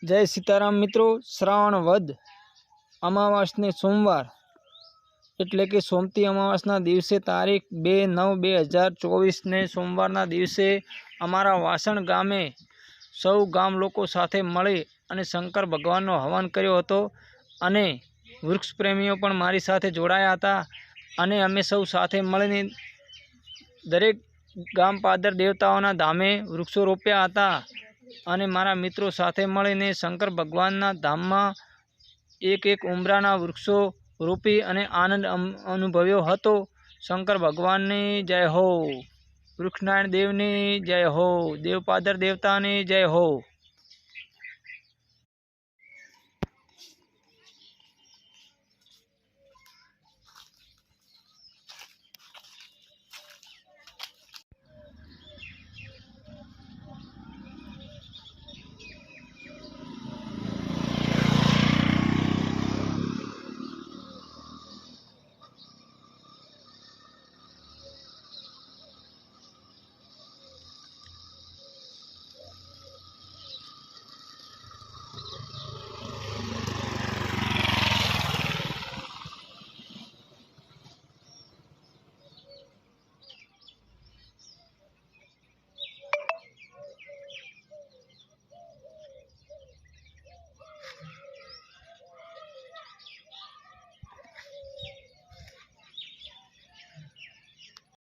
जय सीताराम मित्रों। श्रावण वध अमावासने सोमवार एटले कि सोमती अमावासना दिवसे तारीख 2/9/2024 ने सोमवारना दिवसे अमारा वासण गामे सौ गाम लोको साथे मळी अने शंकर भगवाननो हवन कर्यो हतो अने वृक्ष प्रेमीओ पण मारी साथे जोड़ाया हता अने अमे सौ साथे मळीने दरेक गाम पादर देवताओना धामे वृक्षो रोप्या हता अने मारा मित्रों साथे मळीने शंकर भगवानना धाममां एक उमराना वृक्षो रोपी अने आनंद अनुभव्यो हतो। शंकर भगवाननी जय हो, वृक्षनारायण देवनी जय हो, देवपादर देवतानी जय हो।